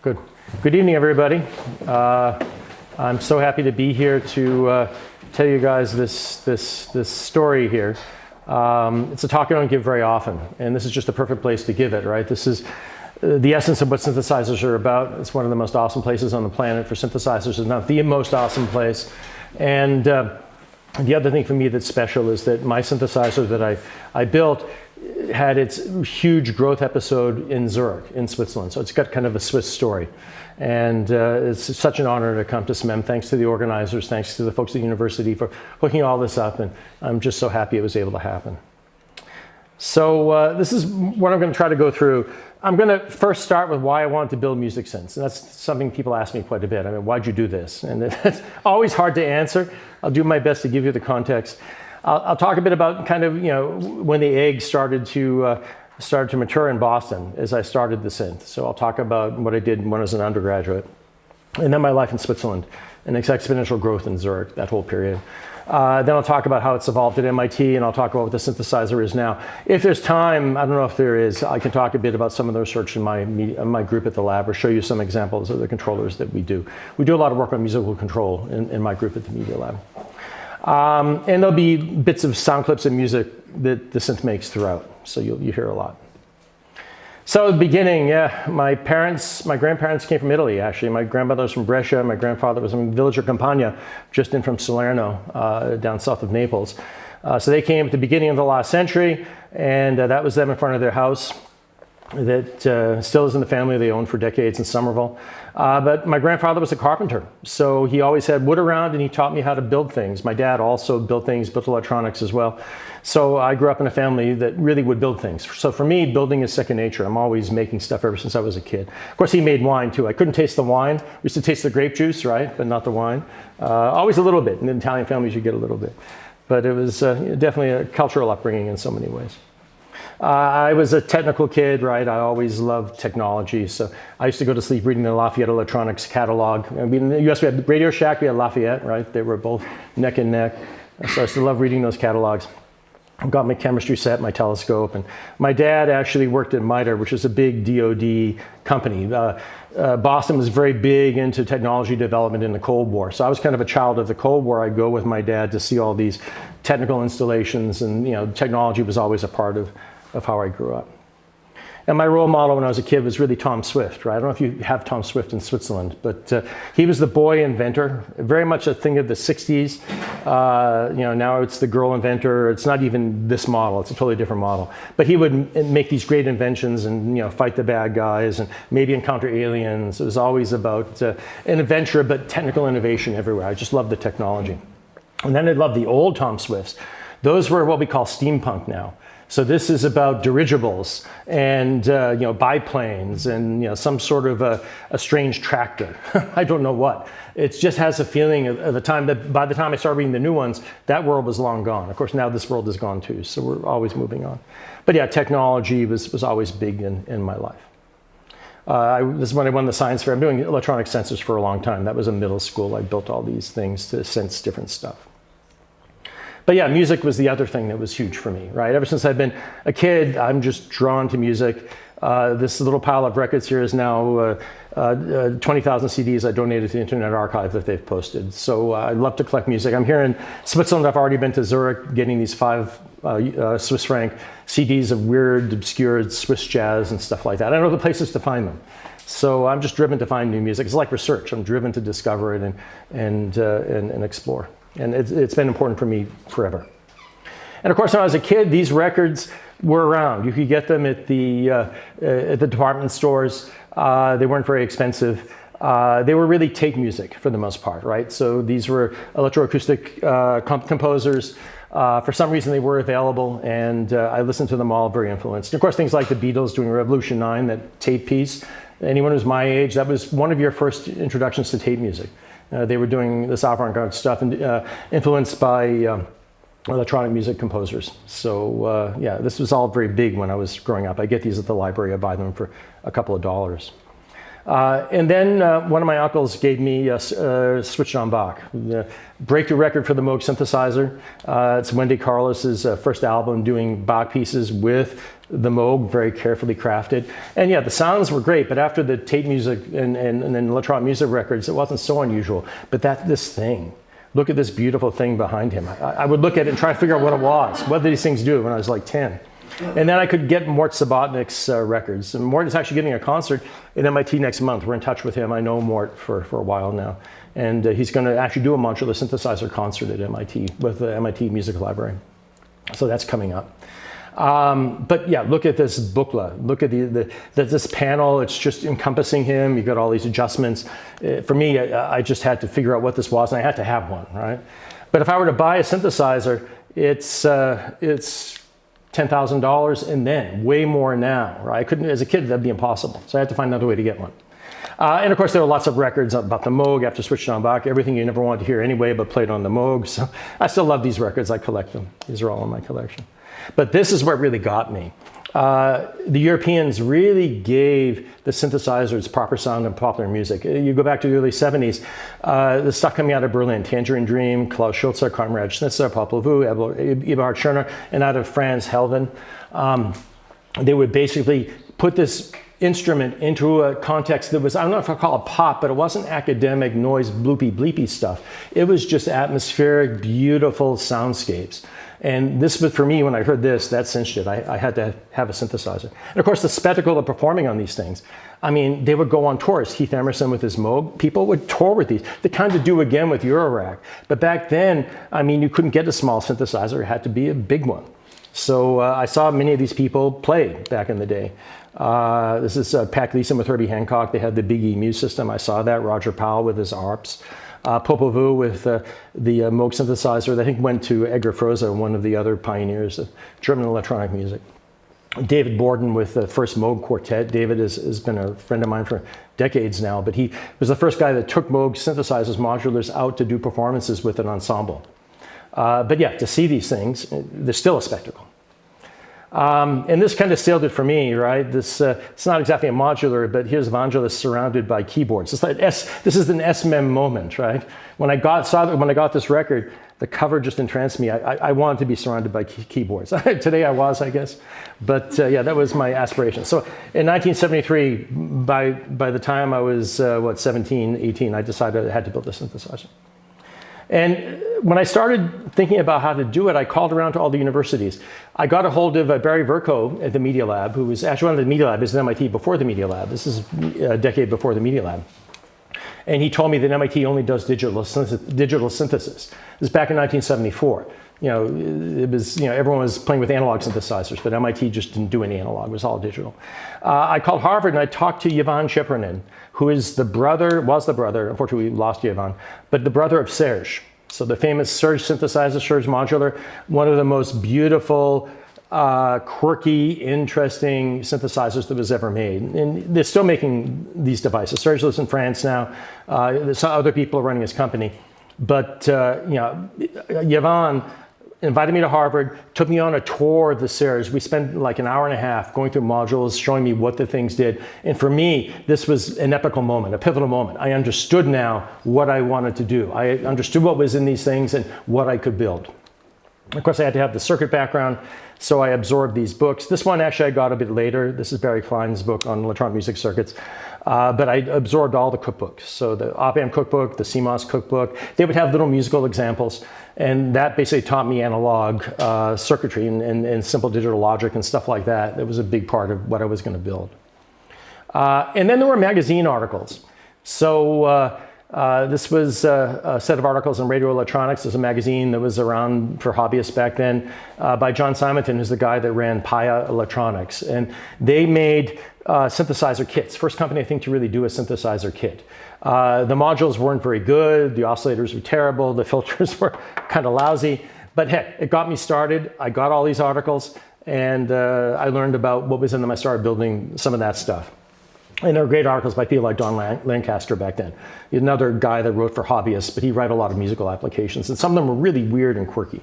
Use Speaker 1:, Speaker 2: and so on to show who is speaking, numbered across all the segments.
Speaker 1: Good. Good evening, everybody. I'm so happy to be here to tell you guys this story here. It's a talk I don't give very often, and this is just a perfect place to give it, right? This is the essence of what synthesizers are about. It's one of the most awesome places on the planet for synthesizers. It's not the most awesome place. And the other thing for me that's special is that my synthesizer that I built had its huge growth episode in Zürich, in Switzerland. So it's got kind of a Swiss story. And it's such an honor to come to smem. Thanks to the organizers, thanks to the folks at the university for hooking all this up. And I'm just so happy it was able to happen. So this is what I'm going to try to go through. I'm going to first start with why I wanted to build music synths. And that's something people ask me quite a bit. I mean, why'd you do this? And it's always hard to answer. I'll do my best to give you the context. I'll talk a bit about kind of, when the egg started to mature in Boston as I started the synth. So I'll talk about what I did when I was an undergraduate. And then my life in Switzerland and its exponential growth in Zurich, that whole period. Then I'll talk about how it's evolved at MIT, and I'll talk about what the synthesizer is now. If there's time, I don't know if there is, I can talk a bit about some of the research in my group at the lab, or show you some examples of the controllers that we do. We do a lot of work on musical control in my group at the Media Lab. And there'll be bits of sound clips and music that the synth makes throughout, so you hear a lot. So at the beginning, my grandparents came from Italy, actually. My grandmother was from Brescia, my grandfather was from Village of Campagna, just in from Salerno, down south of Naples. So they came at the beginning of the last century, and that was them in front of their house that still is in the family they owned for decades in Somerville. But my grandfather was a carpenter, so he always had wood around, and he taught me how to build things. My dad also built things, built electronics as well. So I grew up in a family that really would build things. So for me, building is second nature. I'm always making stuff ever since I was a kid. Of course, he made wine too. I couldn't taste the wine. We used to taste the grape juice, right? But not the wine. Always a little bit. In Italian families, you get a little bit. But it was definitely a cultural upbringing in so many ways. I was a technical kid, right? I always loved technology. So I used to go to sleep reading the Lafayette Electronics catalog. I mean, in the US, we had Radio Shack, we had Lafayette, right? They were both neck and neck. So I used to love reading those catalogs. I got my chemistry set, my telescope, and my dad actually worked at MITRE, which is a big DoD company. Boston was very big into technology development in the Cold War. So I was kind of a child of the Cold War. I'd go with my dad to see all these technical installations, and technology was always a part of how I grew up. And my role model when I was a kid was really Tom Swift, right? I don't know if you have Tom Swift in Switzerland, but he was the boy inventor, very much a thing of the 60s. Now it's the girl inventor. It's not even this model. It's a totally different model. But he would make these great inventions and fight the bad guys and maybe encounter aliens. It was always about an adventure, but technical innovation everywhere. I just loved the technology. And then I loved the old Tom Swifts. Those were what we call steampunk now. So this is about dirigibles and biplanes and some sort of a strange tractor. I don't know what. It just has a feeling of the time that by the time I started reading the new ones, that world was long gone. Of course, now this world is gone too. So we're always moving on. But yeah, technology was always big in my life. This is when I won the science fair. I've been doing electronic sensors for a long time. That was in middle school. I built all these things to sense different stuff. But yeah, music was the other thing that was huge for me, right? Ever since I've been a kid, I'm just drawn to music. This little pile of records here is now 20,000 CDs I donated to the Internet Archive that they've posted. So I love to collect music. I'm here in Switzerland. I've already been to Zurich getting these 5 Swiss franc CDs of weird, obscure Swiss jazz and stuff like that. I don't know the places to find them. So I'm just driven to find new music. It's like research. I'm driven to discover it and explore. And it's been important for me forever. And of course, when I was a kid, these records were around. You could get them at the department stores. They weren't very expensive. They were really tape music for the most part, right? So these were electroacoustic composers. For some reason, they were available, and I listened to them all, very influenced. And of course, things like the Beatles doing Revolution 9, that tape piece. Anyone who's my age, that was one of your first introductions to tape music. They were doing this avant-garde stuff and influenced by electronic music composers. So yeah, this was all very big when I was growing up. I get these at the library. I buy them for a couple of dollars. And then one of my uncles gave me a switched on Bach, the breakthrough record for the Moog synthesizer. It's Wendy Carlos's first album doing Bach pieces with the Moog, very carefully crafted. And yeah, the sounds were great, but after the tape music and then electronic music records, it wasn't so unusual. But this thing, look at this beautiful thing behind him. I would look at it and try to figure out what it was. What did these things do when I was like 10? And then I could get Mort Subotnick's records. And Mort is actually giving a concert at MIT next month. We're in touch with him. I know Mort for a while now. And he's going to actually do a modular synthesizer concert at MIT with the MIT Music Library. So that's coming up. But yeah, look at this booklet. Look at this panel. It's just encompassing him. You've got all these adjustments. For me, I just had to figure out what this was, and I had to have one, right? But if I were to buy a synthesizer, it's $10,000 and then way more now, right? I couldn't, as a kid, that'd be impossible. So I had to find another way to get one. And of course, there were lots of records about the Moog after switching on back, everything you never wanted to hear anyway, but played on the Moog. So I still love these records. I collect them. These are all in my collection. But this is what really got me. The Europeans really gave the synthesizer its proper sound in popular music. You go back to the early 70s, the stuff coming out of Berlin, Tangerine Dream, Klaus Schulze, Conrad Schnitzer, Popol Vuh, Eberhard Schörner, and out of France, Helven. They would basically put this instrument into a context that was, I don't know if I call it pop, but it wasn't academic noise, bloopy, bleepy stuff. It was just atmospheric, beautiful soundscapes. And this was, for me, when I heard this, that cinched it. I had to have a synthesizer. And of course, the spectacle of performing on these things. I mean, they would go on tours. Keith Emerson with his Moog, people would tour with these. They kind of do again with Eurorack. But back then, I mean, you couldn't get a small synthesizer. It had to be a big one. So I saw many of these people play back in the day. This is Pat Gleason with Herbie Hancock. They had the Big E Muse system. I saw that. Roger Powell with his ARPs. Popol Vuh with the Moog synthesizer. I think went to Edgar Froese, one of the other pioneers of German electronic music. David Borden with the first Moog quartet. David has been a friend of mine for decades now, but he was the first guy that took Moog synthesizers, modulars out to do performances with an ensemble. But yeah, to see these things, they're still a spectacle. And this kind of sealed it for me, right? This it's not exactly a modular, but here's Vangelis surrounded by keyboards. It's like this is an smem moment, right? When I got this record, the cover just entranced me. I wanted to be surrounded by keyboards. Today I was, I guess. But yeah, that was my aspiration. So in 1973, by the time I was 17, 18, I decided I had to build a synthesizer. And when I started thinking about how to do it, I called around to all the universities. I got a hold of Barry Vercoe at the Media Lab, who was actually one of the Media Lab. He was at MIT before the Media Lab. This is a decade before the Media Lab. And he told me that MIT only does digital synthesis. This is back in 1974. You know, it was, everyone was playing with analog synthesizers, but MIT just didn't do any analog. It was all digital. I called Harvard and I talked to Ivan Chepranin, who is was the brother, unfortunately we lost Ivan, but the brother of Serge. So the famous Serge synthesizer, Serge modular, one of the most beautiful, quirky, interesting synthesizers that was ever made. And they're still making these devices. Serge lives in France now. Some other people are running his company. But Ivan invited me to Harvard, took me on a tour of the Serge. We spent like an hour and a half going through modules, showing me what the things did. And for me, this was an epical moment, a pivotal moment. I understood now what I wanted to do. I understood what was in these things and what I could build. Of course, I had to have the circuit background, so I absorbed these books. This one actually I got a bit later. This is Barry Klein's book on electronic music circuits. But I absorbed all the cookbooks. So the op-amp cookbook, the CMOS cookbook, they would have little musical examples. And that basically taught me analog circuitry and simple digital logic and stuff like that. That was a big part of what I was going to build. And then there were magazine articles. So this was a set of articles on radio electronics. There's a magazine that was around for hobbyists back then by John Simonton, who's the guy that ran Paya Electronics. And they made synthesizer kits. First company, I think, to really do a synthesizer kit. The modules weren't very good. The oscillators were terrible. The filters were kind of lousy. But heck, it got me started. I got all these articles, and I learned about what was in them. I started building some of that stuff. And there were great articles by people like Don Lancaster back then. He's another guy that wrote for hobbyists, but he wrote a lot of musical applications. And some of them were really weird and quirky.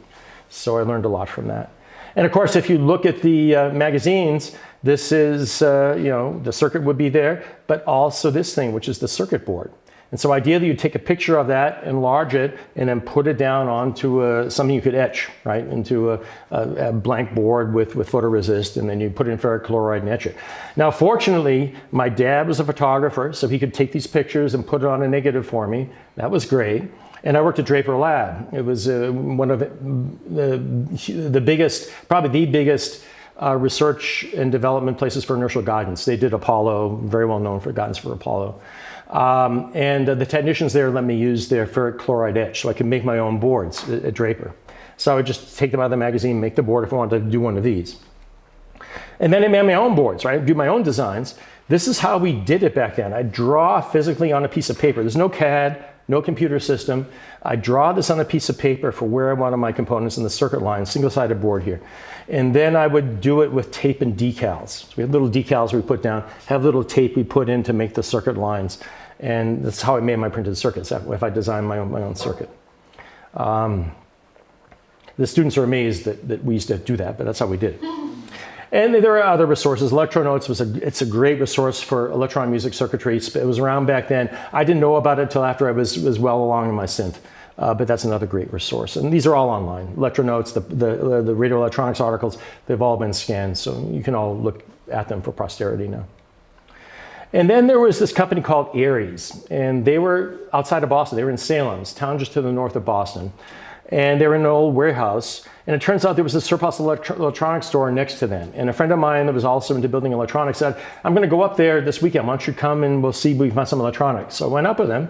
Speaker 1: So I learned a lot from that. And of course, if you look at the magazines, this is, the circuit would be there, but also this thing, which is the circuit board. And so ideally you take a picture of that, enlarge it, and then put it down onto something you could etch, right, into a blank board with photoresist, and then you put it in ferric chloride and etch it. Now fortunately, my dad was a photographer, so he could take these pictures and put it on a negative for me. That was great. And I worked at Draper Lab. It was one of the biggest, probably the biggest research and development places for inertial guidance. They did Apollo, very well known for guidance for Apollo. And the technicians there let me use their ferric chloride etch, so I could make my own boards at Draper. So I would just take them out of the magazine, make the board if I wanted to do one of these. And then I made my own boards, right? Do my own designs. This is how we did it back then. I draw physically on a piece of paper. There's no CAD, no computer system. I draw this on a piece of paper for where I wanted my components in the circuit line, single-sided board here. And then I would do it with tape and decals. So we had little decals we put down, have little tape we put in to make the circuit lines. And that's how I made my printed circuits, if I designed my own circuit. The students are amazed that we used to do that, but that's how we did it. And there are other resources. Electronotes it's a great resource for electronic music circuitry. It was around back then. I didn't know about it until after I was well along in my synth. But that's another great resource. And these are all online. Electronotes, the radio electronics articles, they've all been scanned. So you can all look at them for posterity now. And then there was this company called Aries. And they were outside of Boston. They were in Salem, a town just to the north of Boston. And they were in an old warehouse. And it turns out there was a surplus electronics store next to them. And a friend of mine that was also into building electronics said, I'm going to go up there this weekend. Why don't you come and we'll see if we can find some electronics. So I went up with them.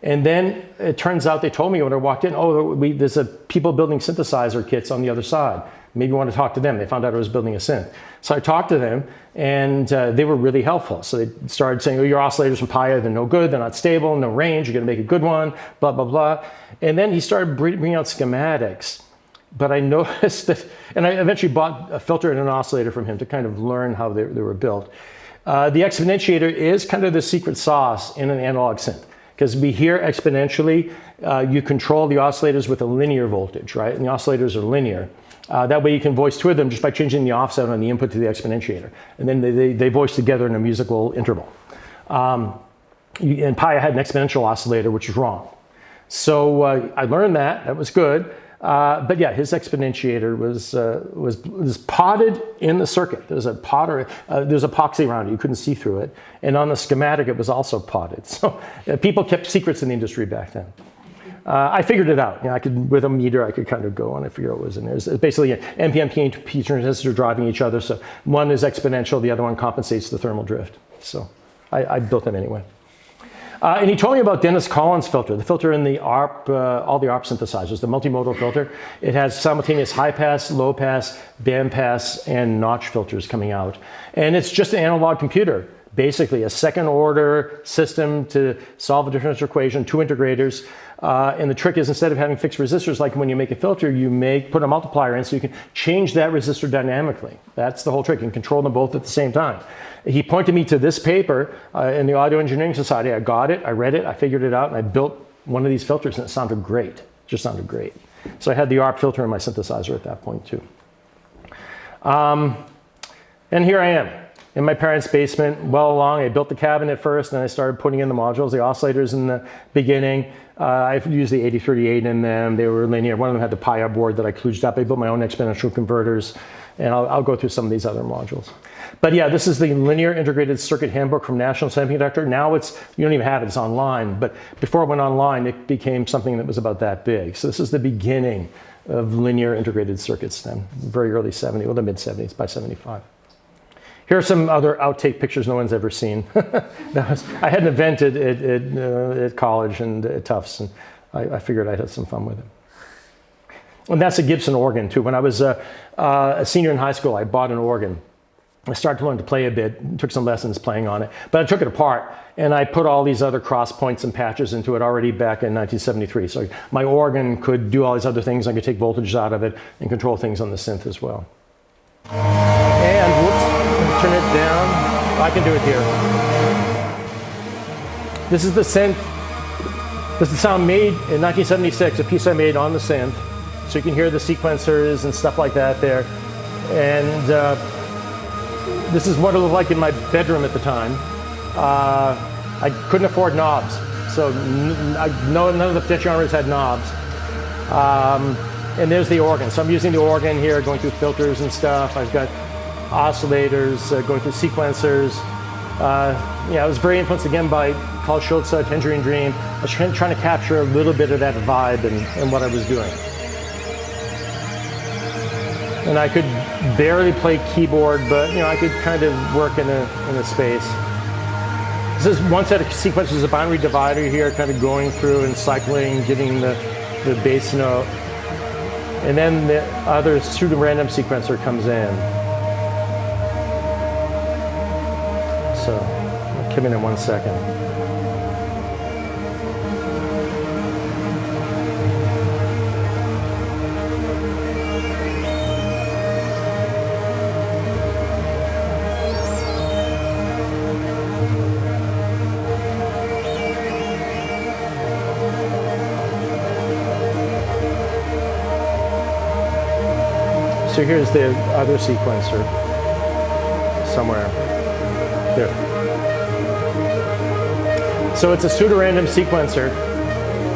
Speaker 1: And then it turns out they told me when I walked in, oh, there's people building synthesizer kits on the other side. Maybe you want to talk to them. They found out I was building a synth. So I talked to them, and they were really helpful. So they started saying, oh, your oscillators from Paya, they're no good, they're not stable, no range, you're going to make a good one, blah, blah, blah. And then he started bringing out schematics. But I noticed that, and I eventually bought a filter and an oscillator from him to kind of learn how they were built. The exponentiator is kind of the secret sauce in an analog synth. Because we hear exponentially, you control the oscillators with a linear voltage, right? And the oscillators are linear. That way you can voice two of them just by changing the offset on the input to the exponentiator. And then they voice together in a musical interval. And Paya had an exponential oscillator, which was wrong. So I learned that. That was good. But yeah, his exponentiator was potted in the circuit. There's epoxy around it. You couldn't see through it. And on the schematic, it was also potted. So people kept secrets in the industry back then. I figured it out. You know, with a meter, I could kind of go on and figure out what was in there. It's basically an NPN and P transistor driving each other. So one is exponential, the other one compensates the thermal drift. So I built them anyway. And he told me about Dennis Collins' filter, the filter in the ARP, all the ARP synthesizers, the multimodal filter. It has simultaneous high pass, low pass, band pass, and notch filters coming out. And it's just an analog computer, basically a second order system to solve a differential equation, two integrators. And the trick is, instead of having fixed resistors, like when you make a filter, you put a multiplier in so you can change that resistor dynamically. That's the whole trick. You can control them both at the same time. He pointed me to this paper in the Audio Engineering Society. I got it, I read it, I figured it out, and I built one of these filters, and it sounded great. It just sounded great. So I had the ARP filter in my synthesizer at that point, too. And here I am in my parents' basement, well along. I built the cabinet first, and then I started putting in the modules, the oscillators in the beginning. I used the 8038 in them. They were linear. One of them had the Paya board that I kludged up. I built my own exponential converters, and I'll go through some of these other modules. But yeah, this is the Linear Integrated Circuit Handbook from National Semiconductor. Now you don't even have it, it's online. But before it went online, it became something that was about that big. So this is the beginning of linear integrated circuits then, very early 70s, well, the mid 70s, by 75. Here are some other outtake pictures no one's ever seen. I had an event at college and at Tufts, and I figured I'd have some fun with it. And that's a Gibson organ too. When I was a senior in high school, I bought an organ. I started to learn to play a bit, took some lessons playing on it, but I took it apart and I put all these other cross points and patches into it already back in 1973. So my organ could do all these other things. I could take voltages out of it and control things on the synth as well. And whoops, turn it down. I can do it here. This is the synth. This is the sound made in 1976, a piece I made on the synth. So you can hear the sequencers and stuff like that there. And this is what it looked like in my bedroom at the time. I couldn't afford knobs, So none of the potentiometers had knobs. And there's the organ. So I'm using the organ here, going through filters and stuff. I've got oscillators, going through sequencers. Yeah, I was very influenced again by Carl Schulze, Tangerine Dream. I was trying to capture a little bit of that vibe in what I was doing. And I could barely play keyboard, but I could kind of work in a space. This is one set of sequences, a binary divider here, kind of going through and cycling, getting the bass note. And then the other pseudo-random sequencer comes in. So I'll come in 1 second. So here's the other sequencer somewhere there. So it's a pseudo-random sequencer,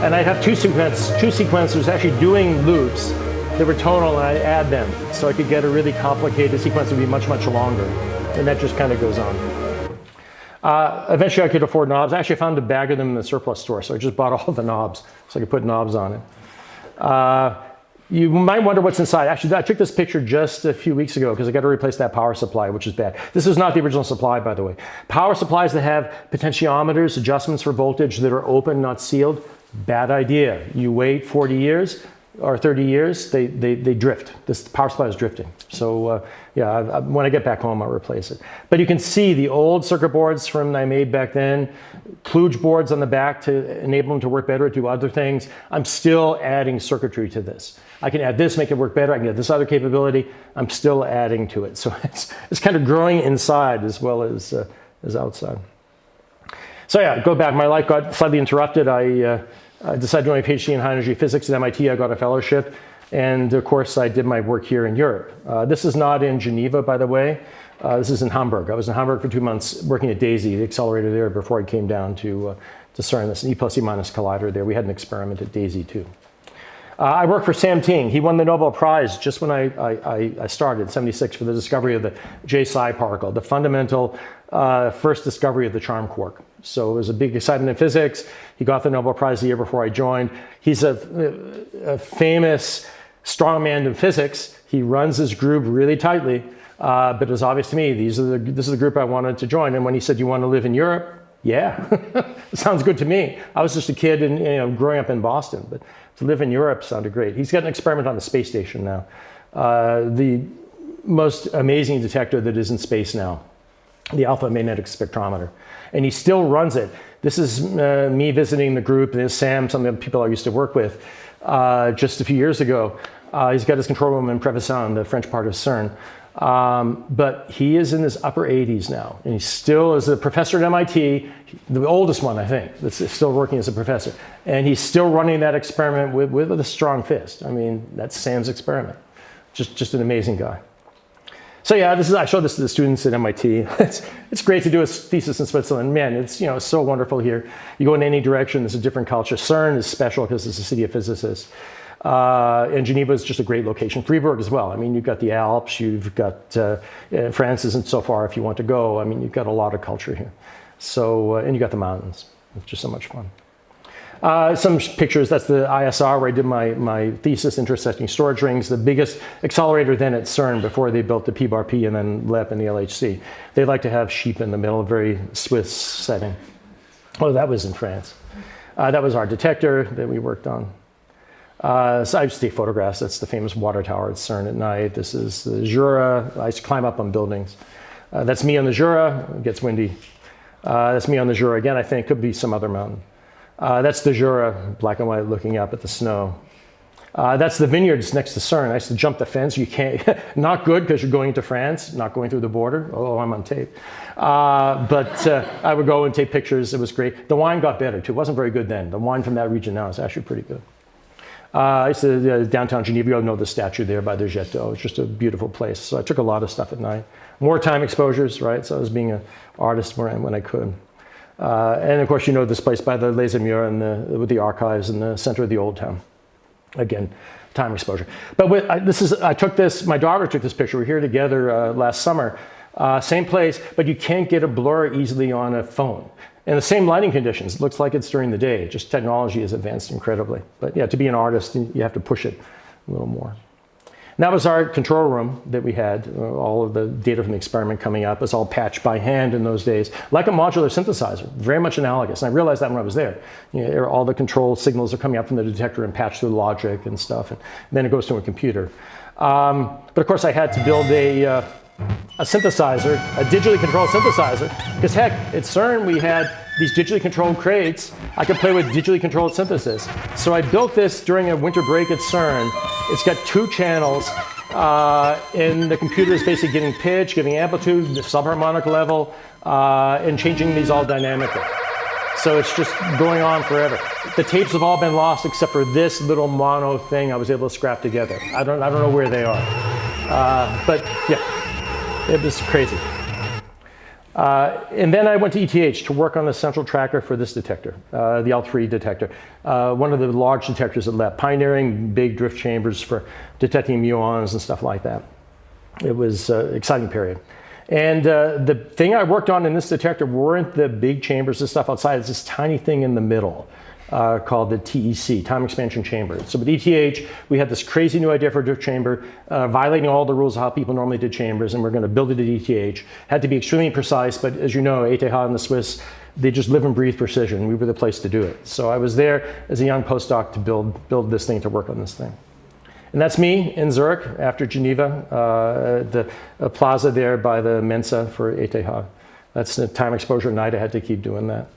Speaker 1: and I'd have two sequencers actually doing loops that were tonal, and I'd add them. So I could get a really complicated sequence that would be much, much longer. And that just kind of goes on. Eventually I could afford knobs. I actually found a bag of them in the surplus store, so I just bought all the knobs so I could put knobs on it. You might wonder what's inside. Actually, I took this picture just a few weeks ago because I got to replace that power supply, which is bad. This is not the original supply, by the way. Power supplies that have potentiometers, adjustments for voltage that are open, not sealed, bad idea. You wait 40 years or 30 years, they drift. This power supply is drifting. So yeah, when I get back home, I'll replace it. But you can see the old circuit boards from I made back then, kludge boards on the back to enable them to work better, do other things. I'm still adding circuitry to this. I can add this, make it work better. I can get this other capability. I'm still adding to it. So it's kind of growing inside as well as outside. So yeah, go back. My life got slightly interrupted. I decided to do my PhD in high energy physics at MIT. I got a fellowship. And of course, I did my work here in Europe. This is not in Geneva, by the way. This is in Hamburg. I was in Hamburg for 2 months working at DAISY, the accelerator there, before I came down to CERN. This E plus E minus collider there. We had an experiment at DAISY too. I worked for Sam Ting. He won the Nobel Prize just when I started in '76 for the discovery of the J-psi particle, the fundamental first discovery of the charm quark. So it was a big excitement in physics. He got the Nobel Prize the year before I joined. He's a famous strongman in physics. He runs his group really tightly, but it was obvious to me, this is the group I wanted to join. And when he said, "You want to live in Europe?" Yeah, sounds good to me. I was just a kid and growing up in Boston, but to live in Europe sounded great. He's got an experiment on the space station now. The most amazing detector that is in space now, the alpha magnetic spectrometer. And he still runs it. This is me visiting the group. There's Sam, some of the people I used to work with just a few years ago. He's got his control room in Prévessin, the French part of CERN. But he is in his upper 80s now, and he still is a professor at MIT, the oldest one, I think, that's still working as a professor. And he's still running that experiment with a strong fist. I mean, that's Sam's experiment. Just an amazing guy. So yeah, I showed this to the students at MIT. It's great to do a thesis in Switzerland. Man, it's so wonderful here. You go in any direction, there's a different culture. CERN is special because it's a city of physicists. And Geneva is just a great location. Fribourg as well. I mean, you've got the Alps, you've got, France isn't so far if you want to go. I mean, you've got a lot of culture here. So, and you got the mountains. It's just so much fun. Some pictures, that's the ISR where I did my thesis, intersecting storage rings, the biggest accelerator then at CERN before they built the P-bar-P and then LEP and the LHC. They like to have sheep in the middle, a very Swiss setting. Oh, that was in France. That was our detector that we worked on. So I just take photographs. That's the famous water tower at CERN at night. This is the Jura. I used to climb up on buildings. That's me on the Jura. It gets windy. That's me on the Jura again, I think. Could be some other mountain. That's the Jura, black and white, looking up at the snow. That's the vineyards next to CERN. I used to jump the fence. You can't, not good because you're going into France, not going through the border. Oh, I'm on tape. But I would go and take pictures. It was great. The wine got better too. It wasn't very good then. The wine from that region now is actually pretty good. I used to, downtown Geneva, you know the statue there by the Jetto. It's just a beautiful place. So I took a lot of stuff at night. Wartime exposures, right? So I was being an artist when I could. And of course, you know this place by the Les Murs and with the archives in the center of the old town. Again, time exposure. But I took this, my daughter took this picture. We were here together last summer. Same place, but you can't get a blur easily on a phone. And the same lighting conditions. It looks like it's during the day. Just technology has advanced incredibly. But yeah, to be an artist, you have to push it a little more. And that was our control room that we had. All of the data from the experiment coming up. It was all patched by hand in those days, like a modular synthesizer, very much analogous. And I realized that when I was there. You know, all the control signals are coming up from the detector and patched through logic and stuff. And then it goes to a computer. But of course, I had to build a synthesizer, a digitally controlled synthesizer, because heck, at CERN we had these digitally controlled crates. I could play with digitally controlled synthesis. So I built this during a winter break at CERN. It's got 2 channels, and the computer is basically giving pitch, giving amplitude, the subharmonic level, and changing these all dynamically. So it's just going on forever. The tapes have all been lost except for this little mono thing I was able to scrap together. I don't know where they are. But yeah. It was crazy. And then I went to ETH to work on the central tracker for this detector, the L3 detector, one of the large detectors at LEP, pioneering big drift chambers for detecting muons and stuff like that. It was an exciting period. And the thing I worked on in this detector weren't the big chambers, the stuff outside. It's this tiny thing in the middle. Called the TEC, time expansion chamber. So with ETH, we had this crazy new idea for a drift chamber, violating all the rules of how people normally did chambers, and we're going to build it at ETH. Had to be extremely precise, but as you know, ETH and the Swiss, they just live and breathe precision. We were the place to do it. So I was there as a young postdoc to build this thing, to work on this thing. And that's me in Zurich after Geneva, the plaza there by the Mensa for ETH. That's the time exposure night. I had to keep doing that.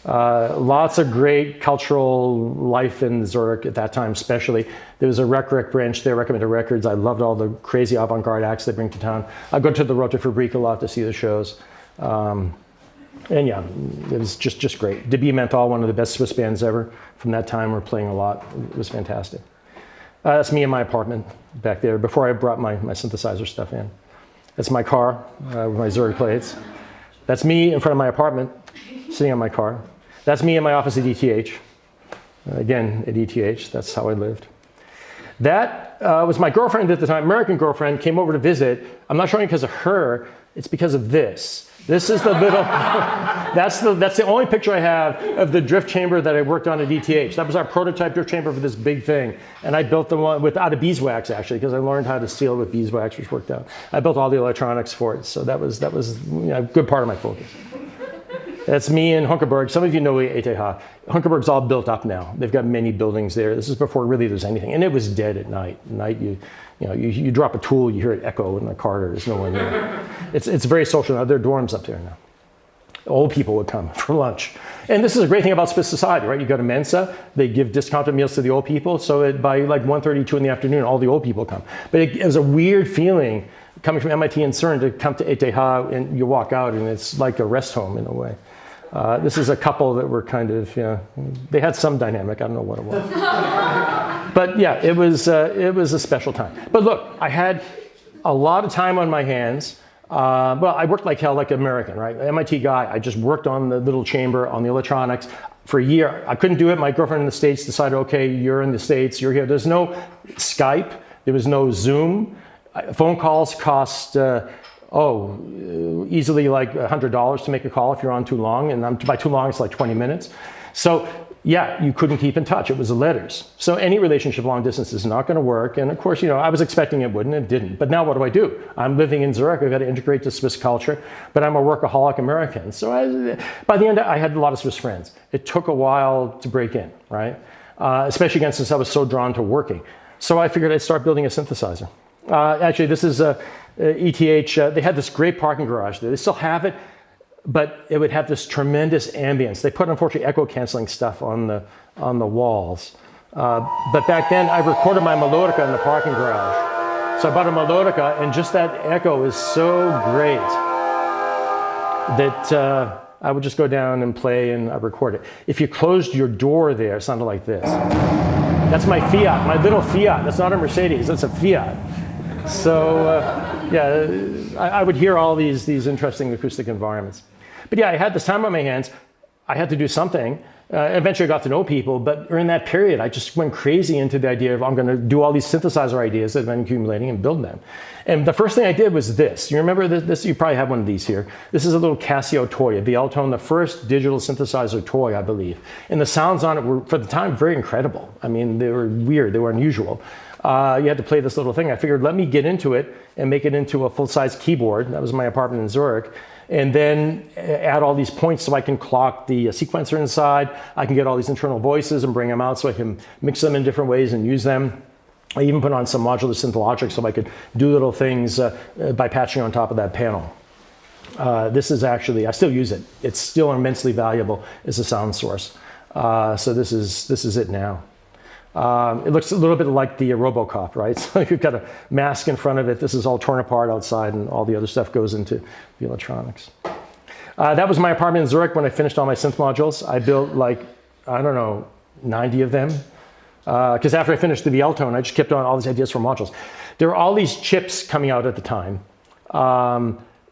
Speaker 1: Lots of great cultural life in Zurich at that time, especially. There was a rec branch there, Recommended Records. I loved all the crazy avant-garde acts they bring to town. I go to the Rote Fabrik a lot to see the shows. And yeah, it was just great. Debut Menthol, one of the best Swiss bands ever. From that time, we're playing a lot. It was fantastic. That's me in my apartment back there before I brought my synthesizer stuff in. That's my car with my Zurich plates. That's me in front of my apartment, sitting on my car. That's me in my office at ETH. Again, at ETH, that's how I lived. That was my girlfriend at the time, American girlfriend, came over to visit. I'm not showing it because of her, it's because of this. This is the little, that's the only picture I have of the drift chamber that I worked on at ETH. That was our prototype drift chamber for this big thing. And I built the one out of beeswax, actually, because I learned how to seal with beeswax, which worked out. I built all the electronics for it, so that was a good part of my focus. That's me in Hunkerberg. Some of you know ETH. Hunkerberg's all built up now. They've got many buildings there. This is before really there's anything. And it was dead at night. At night, you drop a tool, you hear it echo in the corridor. There's no one there. It's very social now. There are dorms up there now. Old people would come for lunch. And this is a great thing about Swiss society, right? You go to Mensa, they give discounted meals to the old people. So by like 1:30, 2 in the afternoon, all the old people come. But it was a weird feeling coming from MIT and CERN to come to ETH, and you walk out and it's like a rest home in a way. This is a couple that were kind of, they had some dynamic. I don't know what it was. But yeah, it was a special time. But look, I had a lot of time on my hands. Well, I worked like hell, like an American, right? MIT guy. I just worked on the little chamber, on the electronics for a year. I couldn't do it. My girlfriend in the States decided, okay, you're in the States, you're here. There's no Skype. There was no Zoom. Phone calls cost, easily like $100 to make a call if you're on too long. And by too long, it's like 20 minutes. So yeah, you couldn't keep in touch. It was the letters. So any relationship long distance is not going to work. And of course, I was expecting it wouldn't. It didn't. But now what do? I'm living in Zurich. I've got to integrate to Swiss culture. But I'm a workaholic American. So by the end, I had a lot of Swiss friends. It took a while to break in, right? Especially again, since I was so drawn to working. So I figured I'd start building a synthesizer. Actually, this is ETH. They had this great parking garage there. They still have it. But it would have this tremendous ambience. They put, unfortunately, echo canceling stuff on the walls. But back then, I recorded my melodica in the parking garage. So I bought a melodica, and just that echo is so great that I would just go down and play, and I record it. If you closed your door there, it sounded like this. That's my Fiat, my little Fiat. That's not a Mercedes, that's a Fiat. So I would hear all these interesting acoustic environments. But yeah, I had this time on my hands. I had to do something. Eventually I got to know people, but during that period, I just went crazy into the idea of I'm going to do all these synthesizer ideas that I've been accumulating and build them. And the first thing I did was this. You remember this? You probably have one of these here. This is a little Casio toy, a VL-Tone, the first digital synthesizer toy, I believe. And the sounds on it were, for the time, very incredible. I mean, they were weird. They were unusual. You had to play this little thing. I figured, let me get into it and make it into a full-size keyboard. That was my apartment in Zurich. And then add all these points so I can clock the sequencer inside. I can get all these internal voices and bring them out so I can mix them in different ways and use them. I even put on some modular synth logic so I could do little things by patching on top of that panel. This is actually, I still use it. It's still immensely valuable as a sound source. So this is it now. It looks a little bit like the RoboCop, right? So you've got a mask in front of it. This is all torn apart outside, and all the other stuff goes into the electronics. That was my apartment in Zurich when I finished all my synth modules. I built like, I don't know, 90 of them. Because after I finished the VL-Tone, I just kept on all these ideas for modules. There were all these chips coming out at the time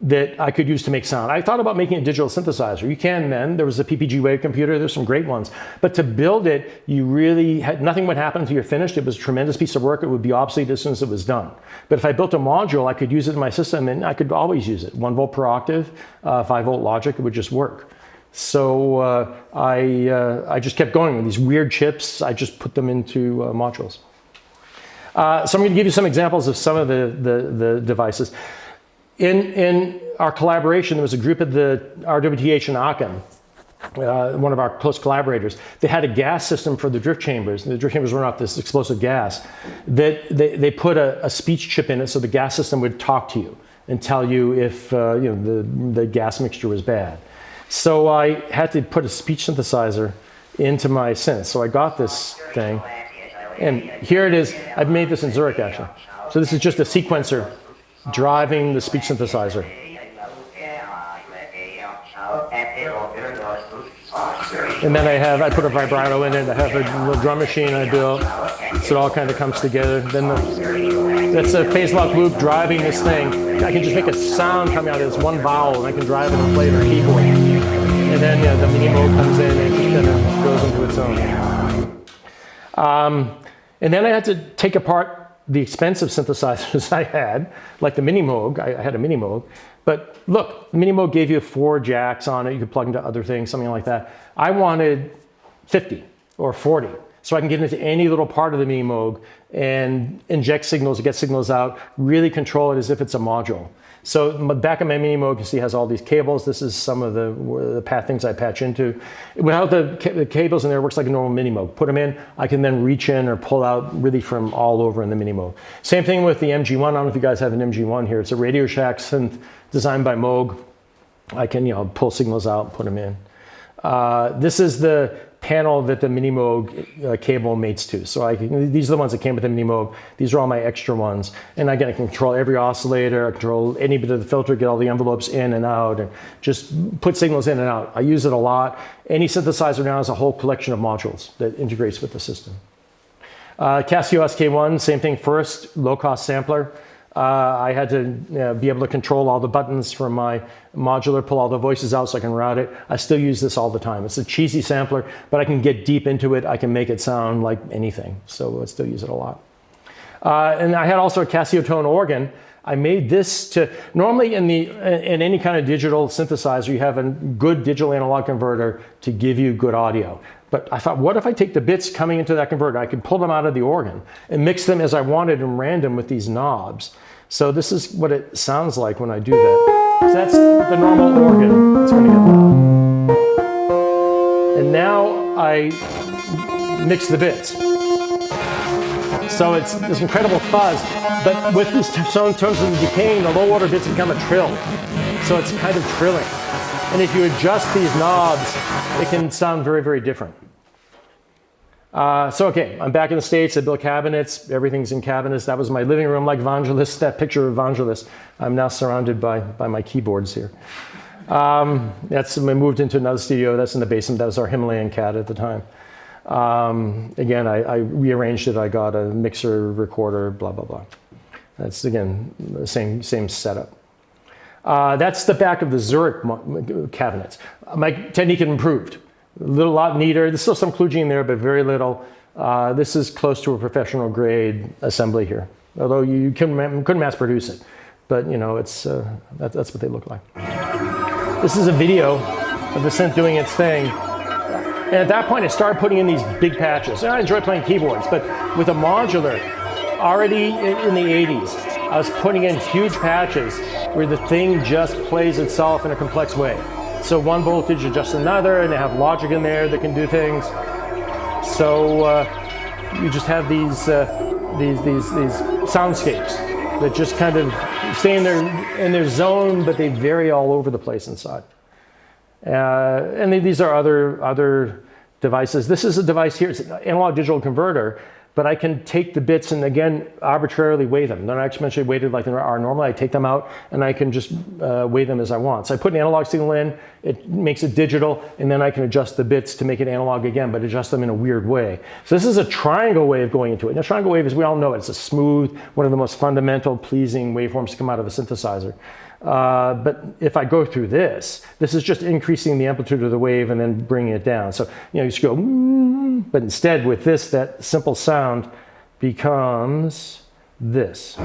Speaker 1: that I could use to make sound. I thought about making a digital synthesizer. You can then. There was a PPG Wave computer. There's some great ones. But to build it, you really had, nothing would happen until you're finished. It was a tremendous piece of work. It would be obsolete as soon as it was done. But if I built a module, I could use it in my system, and I could always use it. 1 volt per octave, 5 volt logic, it would just work. So I just kept going with these weird chips. I just put them into modules. So I'm going to give you some examples of some of the devices. In our collaboration, there was a group at the RWTH in Aachen, one of our close collaborators. They had a gas system for the drift chambers. And the drift chambers run off this explosive gas. That they put a speech chip in it so the gas system would talk to you and tell you if the gas mixture was bad. So I had to put a speech synthesizer into my synth. So I got this thing. And here it is. I've made this in Zurich, actually. So this is just a sequencer driving the speech synthesizer. And then I put a vibrato in it. I have a little drum machine I built. So it all kind of comes together. Then that's a phase lock loop driving this thing. I can just make a sound coming out of this one vowel, and I can drive it and play it on a keyboard. And then the mini mode comes in and it kind of goes into its own. And then I had to take apart the expensive synthesizers I had, like the Mini Moog. I had a Mini Moog. But look, the Mini Moog gave you 4 jacks on it. You could plug into other things, something like that. I wanted 50 or 40. So I can get into any little part of the Mini Moog and inject signals, get signals out, really control it as if it's a module. So the back of my Mini Moog, you see, has all these cables. This is some of the things I patch into. Without the cables in there, it works like a normal Mini Moog. Put them in, I can then reach in or pull out really from all over in the Mini Moog. Same thing with the MG1. I don't know if you guys have an MG1 here. It's a Radio Shack synth designed by Moog. I can pull signals out and put them in. This is the panel that the Mini Moog cable mates to. So these are the ones that came with the Mini Moog. These are all my extra ones. And again, I can control every oscillator, I control any bit of the filter, get all the envelopes in and out, and just put signals in and out. I use it a lot. Any synthesizer now has a whole collection of modules that integrates with the system. Casio SK1, same thing first, low-cost sampler. I had to be able to control all the buttons from my modular, pull all the voices out so I can route it. I still use this all the time. It's a cheesy sampler, but I can get deep into it. I can make it sound like anything. So I still use it a lot. And I had also a Casio tone organ. I made this to, normally in any kind of digital synthesizer, you have a good digital analog converter to give you good audio. But I thought, what if I take the bits coming into that converter? I could pull them out of the organ and mix them as I wanted in random with these knobs. So this is what it sounds like when I do that. So that's the normal organ. It's going to get loud. And now I mix the bits. So it's this incredible fuzz. But with this tones of decaying, the low order bits become a trill. So it's kind of trilling. And if you adjust these knobs, it can sound very, very different. Okay, I'm back in the States. I built cabinets. Everything's in cabinets. That was my living room, like Vangelis, that picture of Vangelis. I'm now surrounded by my keyboards here. I moved into another studio. That's in the basement. That was our Himalayan cat at the time. Again, I rearranged it. I got a mixer, recorder, blah, blah, blah. That's, again, the same setup. That's the back of the Zurich cabinets. My technique had improved. A lot neater. There's still some kludging in there, but very little. This is close to a professional grade assembly here, although you couldn't mass produce it. But you know, it's that's what they look like. This is a video of the synth doing its thing. And at that point, I started putting in these big patches. And I enjoy playing keyboards, but with a modular, already in the 80s, I was putting in huge patches where the thing just plays itself in a complex way. So one voltage adjusts another, and they have logic in there that can do things. So you just have these soundscapes that just kind of stay in their zone, but they vary all over the place inside. And these are other devices. This is a device here. It's an analog digital converter, but I can take the bits and again arbitrarily weigh them. They're not exponentially weighted like they are normally. I take them out and I can just weigh them as I want. So I put an analog signal in, it makes it digital, and then I can adjust the bits to make it analog again, but adjust them in a weird way. So this is a triangle wave going into it. And a triangle wave, as we all know, it's a smooth, one of the most fundamental, pleasing waveforms to come out of a synthesizer. But if I go through this is just increasing the amplitude of the wave and then bringing it down. So, you know, you just go, but instead with this, that simple sound becomes this.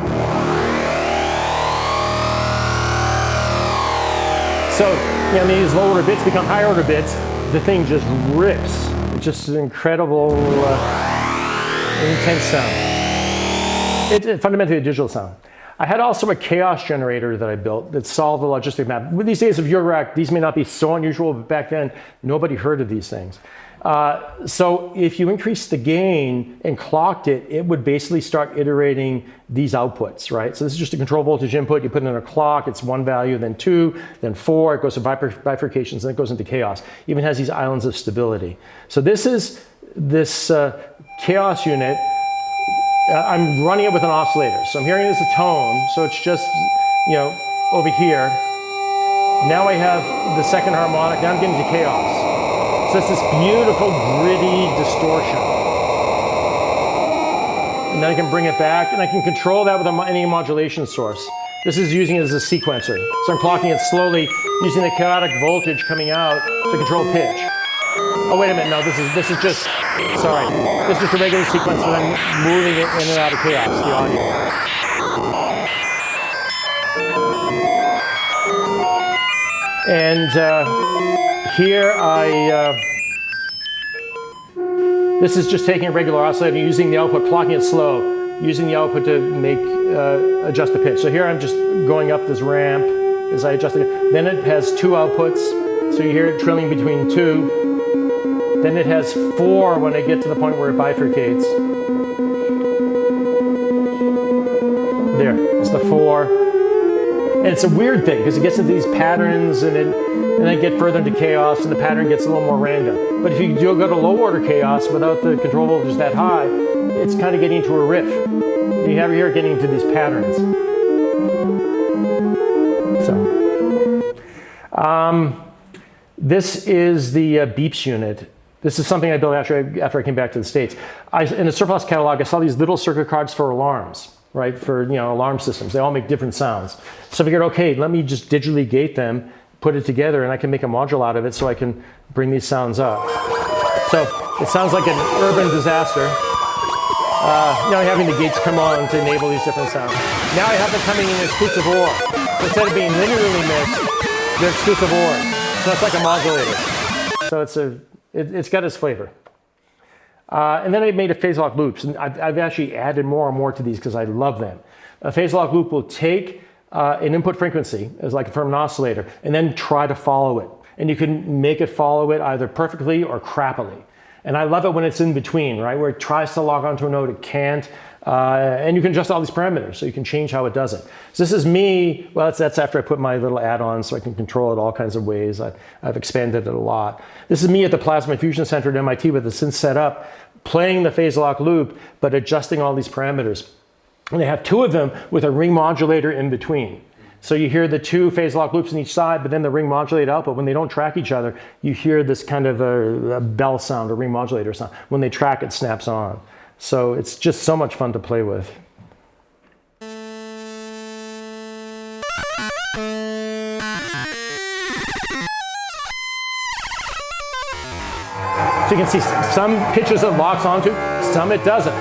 Speaker 1: So, you know, these low order bits become high order bits. The thing just rips. It's just an incredible, intense sound. It's fundamentally a digital sound. I had also a chaos generator that I built that solved the logistic map. With these days of Zürich, these may not be so unusual, but back then, nobody heard of these things. So if you increase the gain and clocked it, it would basically start iterating these outputs, right? So this is just a control voltage input. You put it in a clock, it's one value, then two, then four. It goes to bifurcations, then it goes into chaos. Even has these islands of stability. So this is this chaos unit. I'm running it with an oscillator. So I'm hearing it as a tone. So it's just, you know, over here. Now I have the second harmonic. Now I'm getting to chaos. So it's this beautiful, gritty distortion. And then I can bring it back, and I can control that with any modulation source. This is using it as a sequencer. So I'm clocking it slowly, using the chaotic voltage coming out to control pitch. Oh, wait a minute, no, this is just, sorry. This is just a regular sequence, and I'm moving it in and out of chaos, the audio. And here this is just taking a regular oscillator, using the output, clocking it slow, using the output to make, adjust the pitch. So here I'm just going up this ramp as I adjust it. Then it has two outputs, so you hear it trilling between two. Then it has four when I get to the point where it bifurcates. There, it's the four. And it's a weird thing because it gets into these patterns and then get further into chaos and the pattern gets a little more random. But if you do go to low order chaos without the control voltage that high, it's kind of getting into a riff. You have here getting into these patterns. So, this is the beeps unit. This is something I built after I came back to the States. In the surplus catalog, I saw these little circuit cards for alarms, right? For, you know, alarm systems. They all make different sounds. So I figured, okay, let me just digitally gate them, put it together, and I can make a module out of it so I can bring these sounds up. So it sounds like an urban disaster. You know, having the gates come on to enable these different sounds. Now I have them coming in exclusive OR. So instead of being linearly mixed, they're exclusive OR. So it's like a modulator. So it's got its flavor. And then I made a phase lock loops, and I've actually added more and more to these because I love them. A phase lock loop will take an input frequency, as like from an oscillator, and then try to follow it. And you can make it follow it either perfectly or crappily. And I love it when it's in between, right? Where it tries to lock onto a note, it can't. And you can adjust all these parameters, so you can change how it does it. So this is me, well, that's after I put my little add-ons so I can control it all kinds of ways. I've expanded it a lot. This is me at the Plasma Infusion Center at MIT with the synth set up, playing the phase lock loop, but adjusting all these parameters. And they have two of them with a ring modulator in between. So you hear the two phase lock loops on each side, but then the ring modulated output. When they don't track each other, you hear this kind of a bell sound, a ring modulator sound. When they track, it snaps on. So it's just so much fun to play with. So you can see some pitches it locks onto, some it doesn't.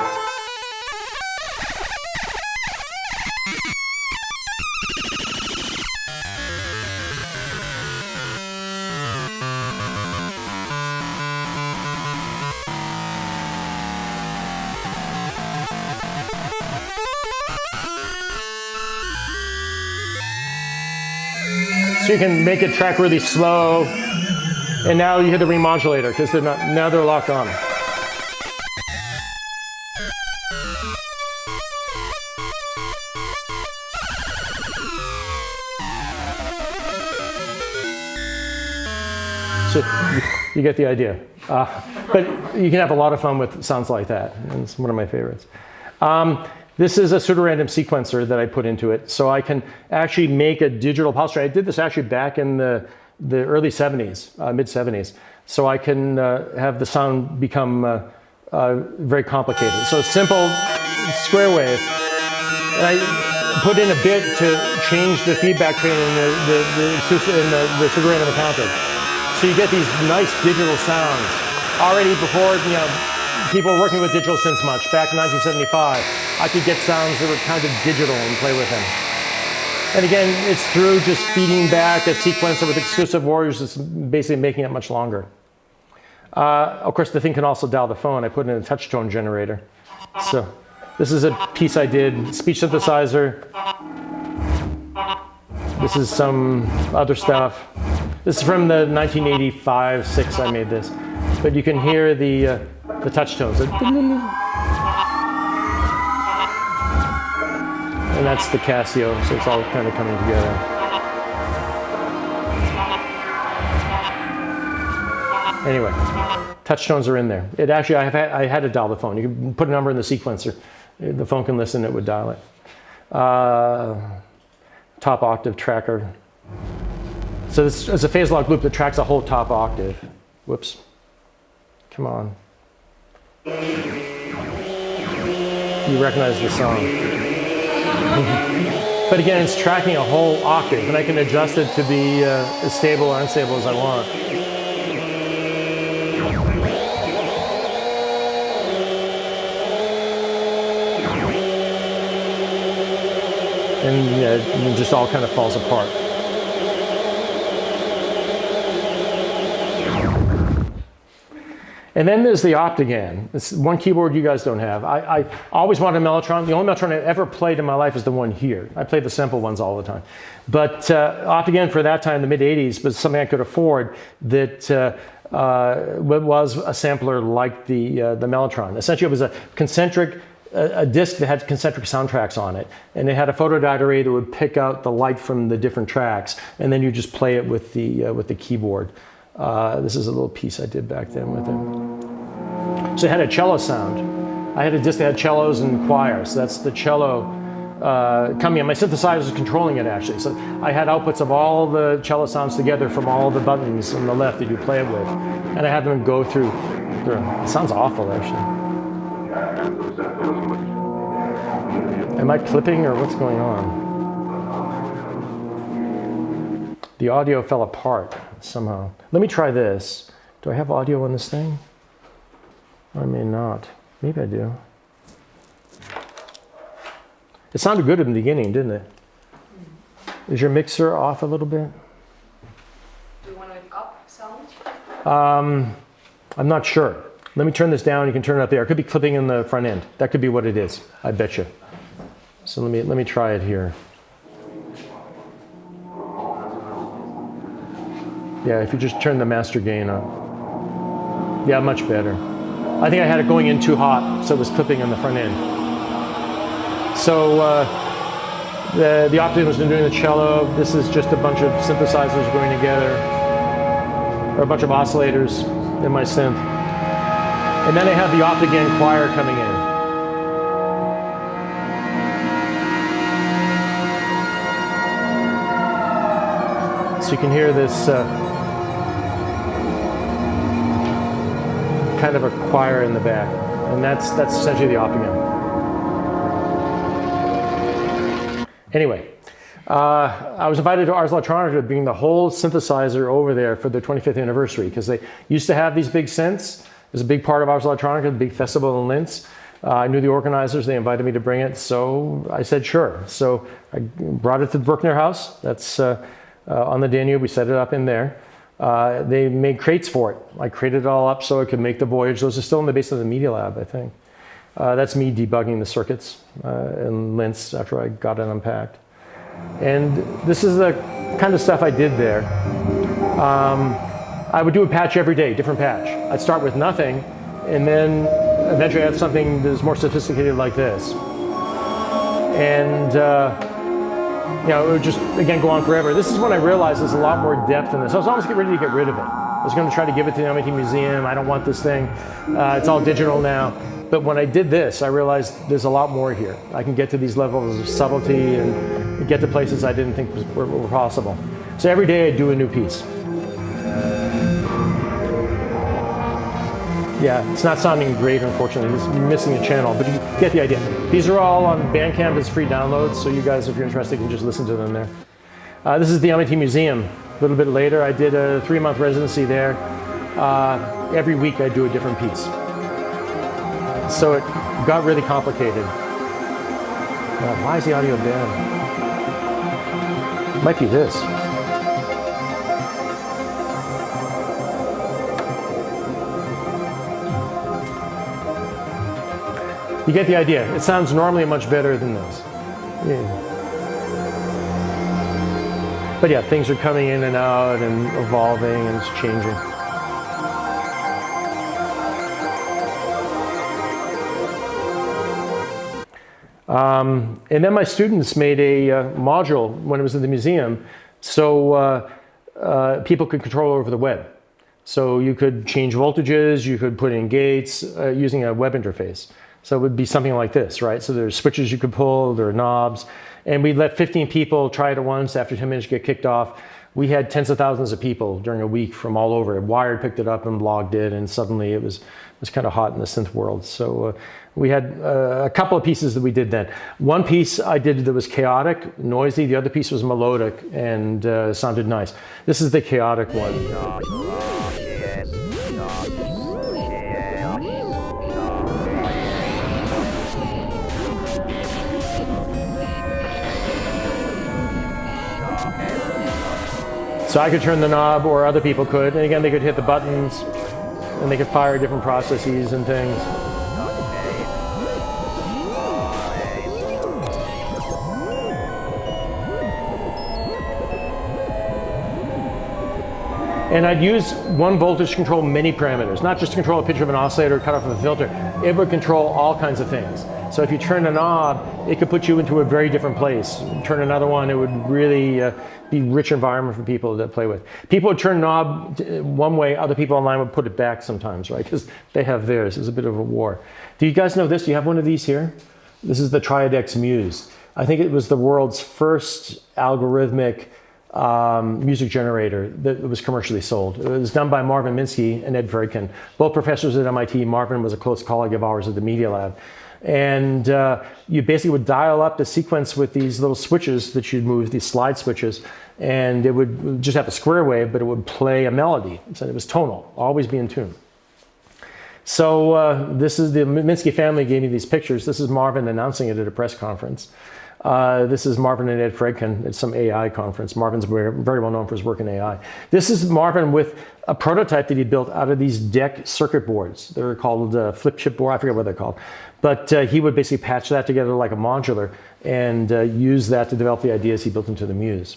Speaker 1: So you can make a track really slow, and now you hit the remodulator because they're not, now they're locked on. So you get the idea. But you can have a lot of fun with sounds like that, and it's one of my favorites. This is a pseudo-random sequencer that I put into it, so I can actually make a digital pulse track. I did this actually back in the early 70s, mid 70s. So I can have the sound become very complicated. So simple square wave, and I put in a bit to change the feedback train in the pseudo-random encounter. So you get these nice digital sounds. Already before, you know, people were working with digital synths much. Back in 1975, I could get sounds that were kind of digital and play with them. And again, it's through just feeding back a sequencer with exclusive warriors that's basically making it much longer. Of course, the thing can also dial the phone. I put in a touch tone generator. So this is a piece I did, speech synthesizer. This is some other stuff. This is from the 1985-6 I made this. But you can hear the touch tones. And that's the Casio, so it's all kind of coming together. Anyway, touch tones are in there. It actually, I had to dial the phone. You can put a number in the sequencer. The phone can listen, it would dial it. Top octave tracker. So this is a phase lock loop that tracks a whole top octave. Whoops. Come on. You recognize the song. But again, it's tracking a whole octave, and I can adjust it to be as stable or unstable as I want. And it just all kind of falls apart. And then there's the Optigan. It's one keyboard you guys don't have. I always wanted a Mellotron. The only Mellotron I ever played in my life is the one here. I play the simple ones all the time. But Optigan for that time, the mid-80s, was something I could afford that was a sampler like the Mellotron. Essentially, it was a concentric, a disc that had concentric soundtracks on it. And it had a photodiode array that would pick out the light from the different tracks. And then you just play it with the keyboard. This is a little piece I did back then with it. So it had a cello sound. I had a disc that had cellos and choirs. So that's the cello coming in. My synthesizer was controlling it actually. So I had outputs of all the cello sounds together from all the buttons on the left that you play it with. And I had them go through. It sounds awful actually. Am I clipping or what's going on? The audio fell apart somehow. Let me try this. Do I have audio on this thing? I may not. Maybe I do. It sounded good in the beginning, didn't it? Is your mixer off a little bit?
Speaker 2: Do you want it up sound?
Speaker 1: I'm not sure. Let me turn this down. You can turn it up there. It could be clipping in the front end. That could be what it is. I bet you. So let me try it here. Yeah, if you just turn the master gain up. Yeah, much better. I think I had it going in too hot, so it was clipping on the front end. So the Optigan was doing the cello. This is just a bunch of synthesizers going together, or a bunch of oscillators in my synth. And then I have the Optigan choir coming in. So you can hear this kind of a choir in the back, and that's essentially the Optigan. Anyway, I was invited to Ars Electronica to bring the whole synthesizer over there for their 25th anniversary because they used to have these big synths, was a big part of Ars Electronica, the big festival in Linz. I knew the organizers, they invited me to bring it, so I said sure. So I brought it to the Bruckner House, that's on the Danube, we set it up in there. They made crates for it. I crated it all up so it could make the voyage. Those are still in the basement of the Media Lab, I think. That's me debugging the circuits in Linz after I got it unpacked. And this is the kind of stuff I did there. I would do a patch every day, different patch. I'd start with nothing, and then eventually I have something that's more sophisticated like this. And you know, it would just, again, go on forever. This is when I realized there's a lot more depth in this. I was almost ready to get rid of it. I was going to try to give it to the MIT Museum. I don't want this thing. It's all digital now. But when I did this, I realized there's a lot more here. I can get to these levels of subtlety and get to places I didn't think were possible. So every day I do a new piece. Yeah, it's not sounding great, unfortunately. It's missing a channel, but you get the idea. These are all on Bandcamp as free downloads, so you guys, if you're interested, can just listen to them there. This is the MIT Museum. A little bit later, I did a 3-month residency there. Every week I do a different piece. So it got really complicated. Why is the audio bad? It might be this. You get the idea. It sounds normally much better than this. Yeah. But yeah, things are coming in and out and evolving and it's changing. And then my students made a module when it was in the museum so people could control over the web. So you could change voltages, you could put in gates using a web interface. So it would be something like this, right? So there's switches you could pull, there are knobs, and we let 15 people try it at once. After 10 minutes, get kicked off. We had tens of thousands of people during a week from all over. Wired picked it up and blogged it, and suddenly it was kind of hot in the synth world. So we had a couple of pieces that we did then. One piece I did that was chaotic, noisy. The other piece was melodic and sounded nice. This is the chaotic one. So I could turn the knob, or other people could, and again they could hit the buttons and they could fire different processes and things. And I'd use one voltage to control many parameters, not just to control a pitch of an oscillator or cut off of a filter. It would control all kinds of things. So if you turn a knob, it could put you into a very different place. Turn another one, it would really be a rich environment for people to play with. People would turn knob one way, other people online would put it back sometimes, right? Because they have theirs. It's a bit of a war. Do you guys know this? Do you have one of these here? This is the Triadex Muse. I think it was the world's first algorithmic music generator that was commercially sold. It was done by Marvin Minsky and Ed Fredkin, both professors at MIT. Marvin was a close colleague of ours at the Media Lab. And you basically would dial up the sequence with these little switches that you'd move, these slide switches, and it would just have a square wave, but it would play a melody. So it was tonal, always be in tune. So this is the Minsky family gave me these pictures. This is Marvin announcing it at a press conference. This is Marvin and Ed Fredkin at some AI conference. Marvin's very well known for his work in AI. This is Marvin with a prototype that he built out of these DEC circuit boards. They're called flip chip board, I forget what they're called. But he would basically patch that together like a modular and use that to develop the ideas he built into the Muse.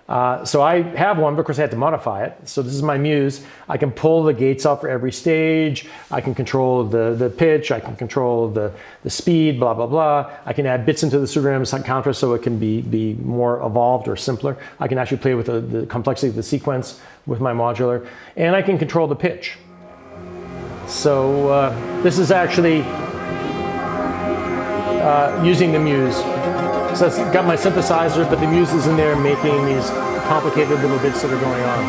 Speaker 1: So I have one, but of course I had to modify it. So this is my Muse. I can pull the gates out for every stage. I can control the pitch. I can control the speed, blah, blah, blah. I can add bits into the pseudonym counter so it can be more evolved or simpler. I can actually play with the complexity of the sequence with my modular. And I can control the pitch. So this is actually using the Muse. So it's got my synthesizer, but the Muse is in there making these complicated little bits that are going on.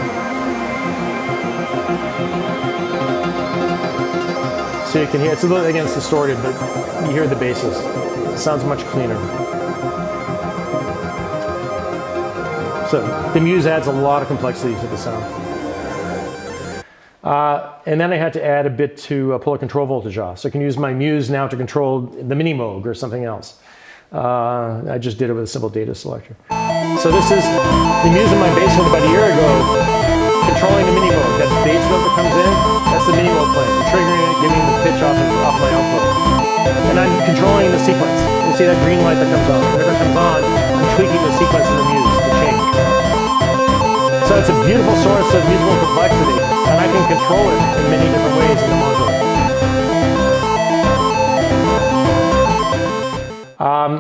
Speaker 1: So you can hear, it's a little, again, it's distorted, but you hear the basses. It sounds much cleaner. So the Muse adds a lot of complexity to the sound. And then I had to add a bit to pull a control voltage off. So I can use my Muse now to control the Mini Moog or something else. I just did it with a simple data selector. So this is the Muse in my bass note about a year ago, controlling the Mini Moog. That bass note that comes in, that's the Mini Moog playing. I'm triggering it, giving the pitch off my output. And I'm controlling the sequence. You see that green light that comes on. Whenever it comes on, I'm tweaking the sequence in the Muse to change. So it's a beautiful source of musical complexity, and I can control it in many different ways in the modular.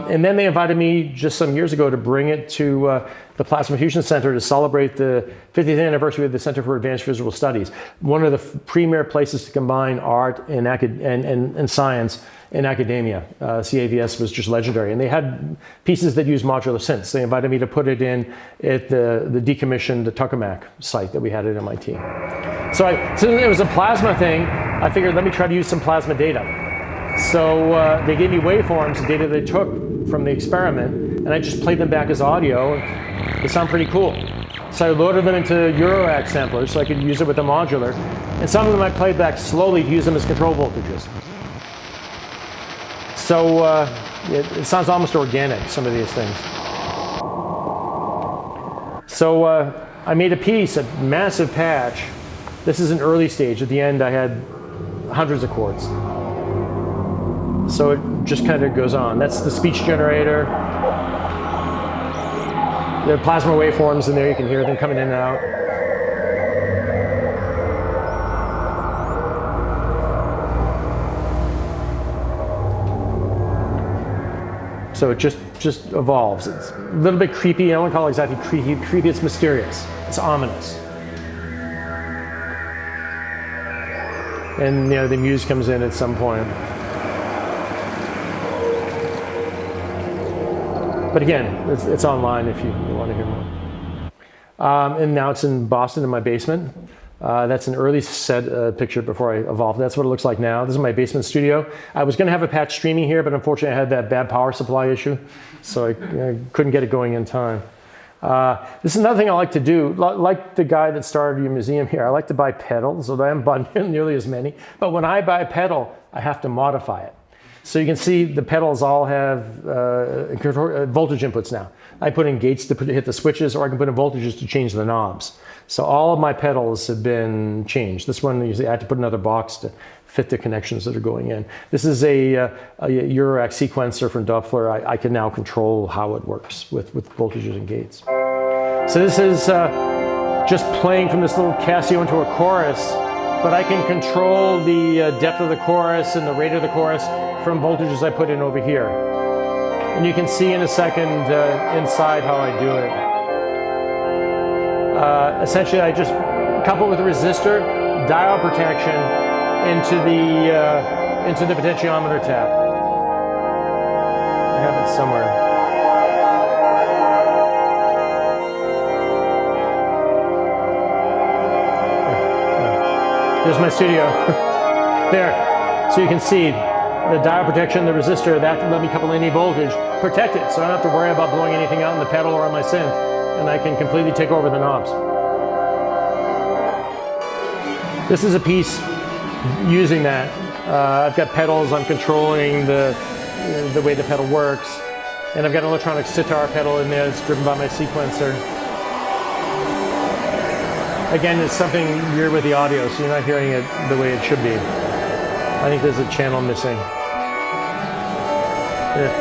Speaker 1: And then they invited me just some years ago to bring it to the Plasma Fusion Center to celebrate the 50th anniversary of the Center for Advanced Visual Studies, one of the premier places to combine art and science in academia. CAVS was just legendary. And they had pieces that used modular synths. They invited me to put it in at the decommissioned Tuckermac site that we had at MIT. So it was a plasma thing. I figured, let me try to use some plasma data. So they gave me waveforms, the data they took from the experiment, and I just played them back as audio. They sound pretty cool. So I loaded them into Eurorack samplers so I could use it with the modular. And some of them I played back slowly to use them as control voltages. So it sounds almost organic, some of these things. So I made a piece, a massive patch. This is an early stage. At the end, I had hundreds of chords. So it just kind of goes on. That's the speech generator. There are plasma waveforms in there. You can hear them coming in and out. So it just evolves. It's a little bit creepy. I don't want to call it exactly creepy. It's mysterious. It's ominous. And the Muse comes in at some point. But again, it's online if you want to hear more. And now it's in Boston in my basement. That's an early set picture before I evolved. That's what it looks like now. This is my basement studio. I was going to have a patch streaming here, but unfortunately I had that bad power supply issue, so I couldn't get it going in time. This is another thing I like to do. Like the guy that started your museum here, I like to buy pedals, although I haven't bought nearly as many. But when I buy a pedal, I have to modify it. So you can see the pedals all have voltage inputs now. I put in gates to hit the switches, or I can put in voltages to change the knobs. So all of my pedals have been changed. This one, I had to put another box to fit the connections that are going in. This is a Eurorack sequencer from Doppler. I can now control how it works with voltages and gates. So this is just playing from this little Casio into a chorus, but I can control the depth of the chorus and the rate of the chorus from voltages I put in over here. And you can see in a second inside how I do it. Essentially, I just couple with a resistor, diode protection into the potentiometer tap. I have it somewhere. There's my studio. There. So you can see the diode protection, the resistor, that let me couple any voltage, protect it, so I don't have to worry about blowing anything out in the pedal or on my synth, and I can completely take over the knobs. This is a piece using that. I've got pedals, I'm controlling the way the pedal works, and I've got an electronic sitar pedal in there that's driven by my sequencer. Again, it's something weird with the audio, so you're not hearing it the way it should be. I think there's a channel missing. Yeah.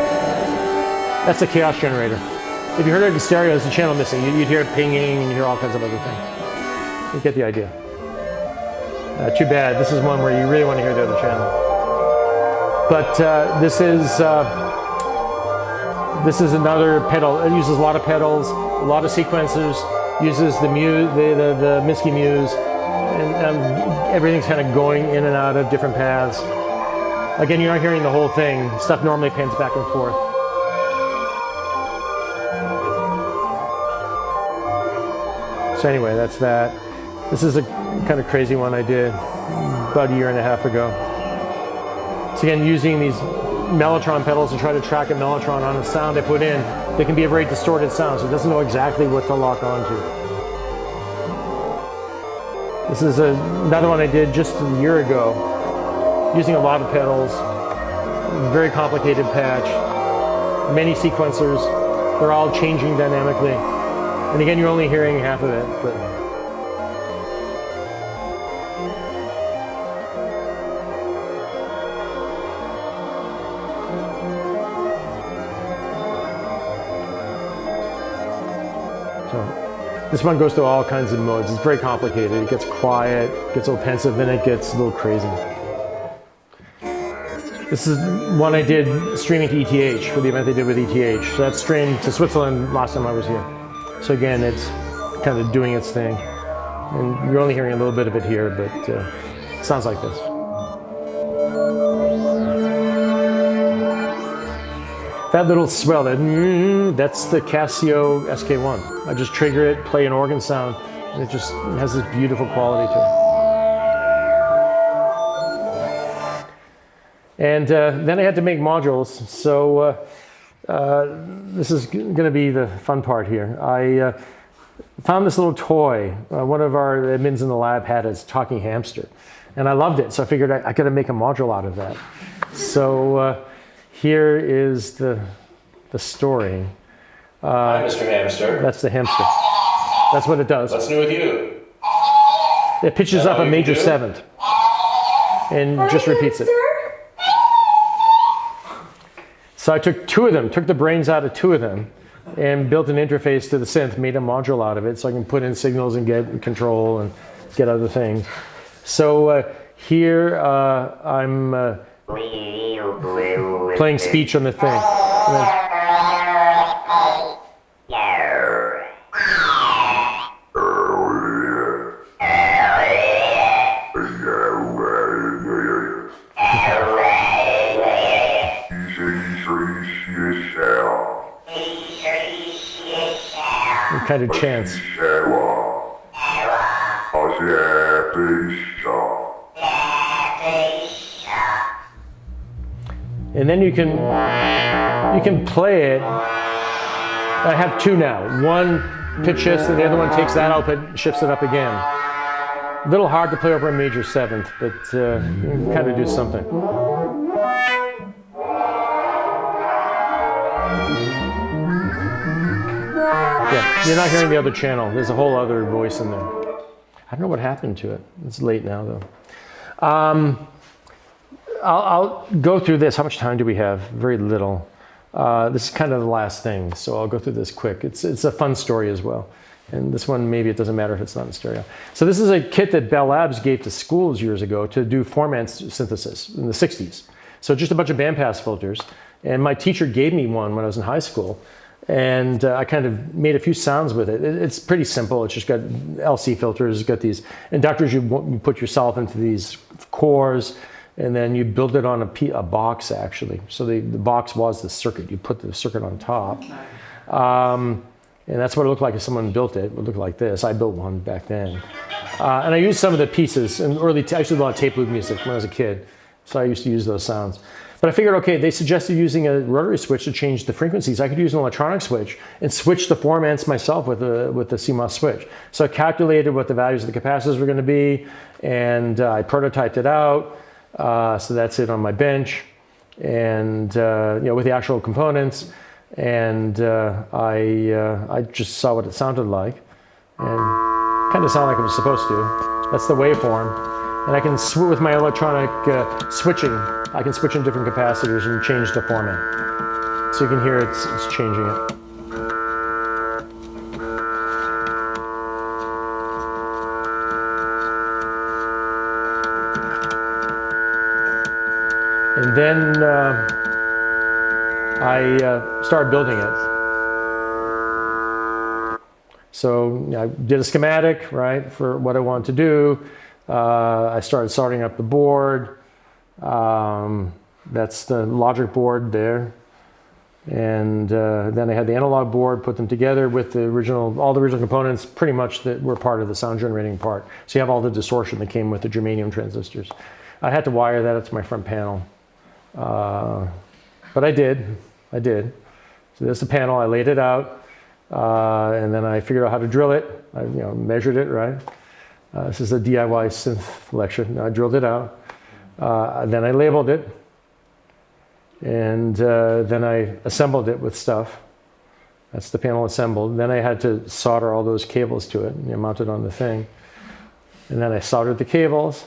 Speaker 1: That's the chaos generator. If you heard it in stereo, there's a channel missing. You'd hear it pinging, and you hear all kinds of other things. You get the idea. Too bad. This is one where you really want to hear the other channel. But this is another pedal. It uses a lot of pedals, a lot of sequencers. Uses the Muse, the Miski Muse, and everything's kind of going in and out of different paths. Again, you're not hearing the whole thing. Stuff normally pans back and forth. So anyway, that's that. This is a kind of crazy one I did about a year and a half ago. So again, using these mellotron pedals to try to track a mellotron on a sound I put in, they can be a very distorted sound, so it doesn't know exactly what to lock onto. This is another one I did just a year ago, using a lot of pedals, very complicated patch, many sequencers. They're all changing dynamically. And again, you're only hearing half of it. But so this one goes through all kinds of modes. It's very complicated. It gets quiet, gets a little pensive, then it gets a little crazy. This is one I did streaming to ETH for the event they did with ETH. So that's streamed to Switzerland last time I was here. So again, it's kind of doing its thing. And you're only hearing a little bit of it here, but it sounds like this. That little swell, that's the Casio SK1. I just trigger it, play an organ sound, and it just has this beautiful quality to it. And then I had to make modules, so this is going to be the fun part here. I found this little toy. One of our admins in the lab had a talking hamster, and I loved it, so I figured I could make a module out of that. So here is the story.
Speaker 3: Hi, Mr. Hamster.
Speaker 1: That's the hamster. That's what it does.
Speaker 3: What's new with you?
Speaker 1: It pitches up a major seventh and just repeats it. So I took two of them, took the brains out of two of them, and built an interface to the synth, made a module out of it so I can put in signals and get control and get other things. So here I'm playing speech on the thing. Kind of chants. And then you can play it. I have two now. One pitch shifts, and the other one takes that output, shifts it up again. A little hard to play over a major seventh, but you can kind of do something. Yeah, you're not hearing the other channel. There's a whole other voice in there. I don't know what happened to it. It's late now, though. I'll go through this. How much time do we have? Very little. This is kind of the last thing, so I'll go through this quick. It's a fun story as well. And this one, maybe it doesn't matter if it's not in stereo. So this is a kit that Bell Labs gave to schools years ago to do format synthesis in the 60s. So just a bunch of bandpass filters. And my teacher gave me one when I was in high school. And I kind of made a few sounds with it. It's pretty simple. It's just got LC filters, it's got these inductors. You put yourself into these cores, and then you build it on a box, actually. So the box was the circuit. You put the circuit on top. And that's what it looked like if someone built it. It would look like this. I built one back then. And I used some of the pieces in I used to do a lot of tape loop music when I was a kid. So I used to use those sounds. But I figured, okay, they suggested using a rotary switch to change the frequencies. I could use an electronic switch and switch the formants myself with the CMOS switch. So I calculated what the values of the capacitors were going to be, and I prototyped it out. So that's it on my bench, and with the actual components. And I just saw what it sounded like, and kind of sounded like it was supposed to. That's the waveform. And I can, with my electronic switching, I can switch in different capacitors and change the format. So you can hear it's changing it. And then I started building it. So I did a schematic, right, for what I wanted to do. I started starting up the board. That's the logic board there. And then I had the analog board, put them together with all the original components pretty much that were part of the sound generating part. So you have all the distortion that came with the germanium transistors. I had to wire that up to my front panel. But I did. So there's the panel, I laid it out. And then I figured out how to drill it. I measured it, right? This is a DIY synth lecture. Now I drilled it out. Then I labeled it. And then I assembled it with stuff. That's the panel assembled. Then I had to solder all those cables to it and mount it on the thing. And then I soldered the cables.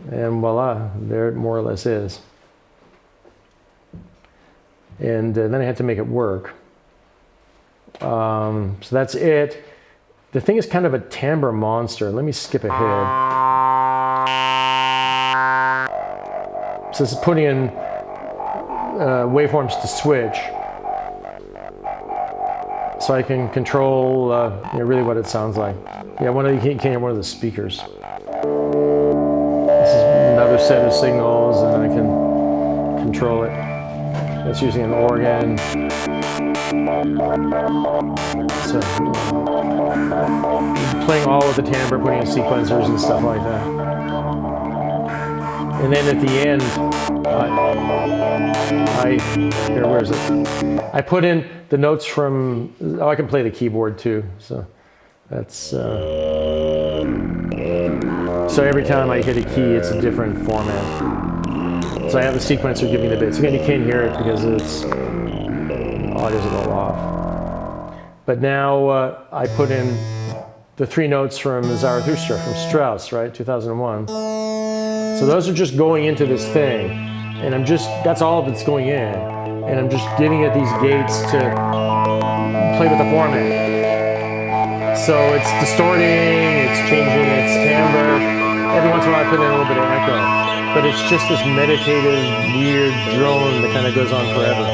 Speaker 1: And voila, there it more or less is. And then I had to make it work. So that's it. The thing is kind of a timbre monster. Let me skip ahead. So this is putting in waveforms to switch. So I can control really what it sounds like. Yeah, you can't hear one of the speakers. This is another set of signals, and I can control it. That's using an organ. So, playing all of the timbre, putting in sequencers and stuff like that. And then at the end, where is it? I put in the notes from, I can play the keyboard too. So that's, so every time I hit a key, it's a different format. So I have the sequencer giving the bits. Again, you can't hear it because it's, audio's a little off. But now I put in the 3 notes from Zarathustra, from Strauss, right, 2001. So those are just going into this thing. And that's all that's going in. And I'm just giving it these gates to play with the format. So it's distorting, it's changing its timbre. Every once in a while I put in a little bit of echo. But it's just this meditative, weird drone that kind of goes on forever.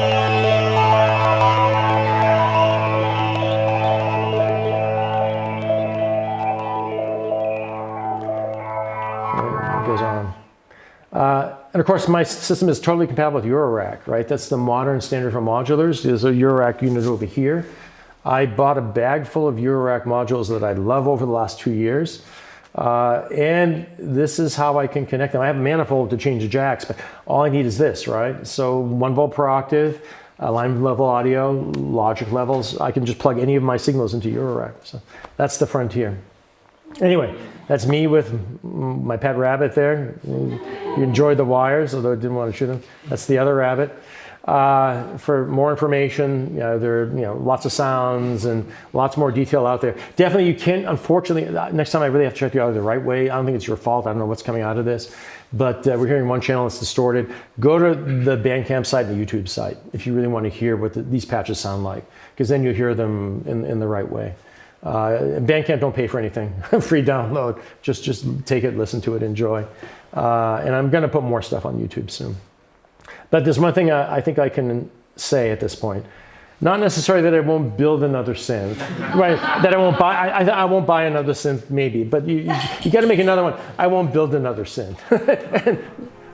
Speaker 1: Goes on. And of course, my system is totally compatible with Eurorack, right? That's the modern standard for modulars. There's a Eurorack unit over here. I bought a bag full of Eurorack modules that I love over the last 2 years. And this is how I can connect them. I have a manifold to change the jacks, but all I need is this, right? So 1 volt per octave, line level audio, logic levels. I can just plug any of my signals into Eurorack. So that's the frontier. Anyway, that's me with my pet rabbit there. You enjoyed the wires, although I didn't want to shoot them. That's the other rabbit. For more information, there are lots of sounds and lots more detail out there. Definitely you can, unfortunately, next time I really have to check you out the right way. I don't think it's your fault. I don't know what's coming out of this. But we're hearing one channel that's distorted. Go to the Bandcamp site and the YouTube site if you really want to hear what these patches sound like, because then you'll hear them in the right way. Bandcamp don't pay for anything. Free download. Just take it, listen to it, enjoy. And I'm going to put more stuff on YouTube soon. But there's one thing I think I can say at this point. Not necessarily that I won't build another synth, right? That I won't buy. I won't buy another synth, maybe. But you got to make another one. I won't build another synth.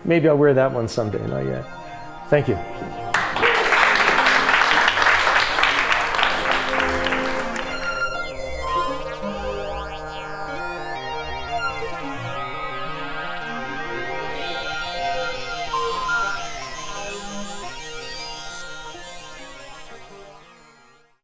Speaker 1: Maybe I'll wear that one someday. Not yet. Thank you.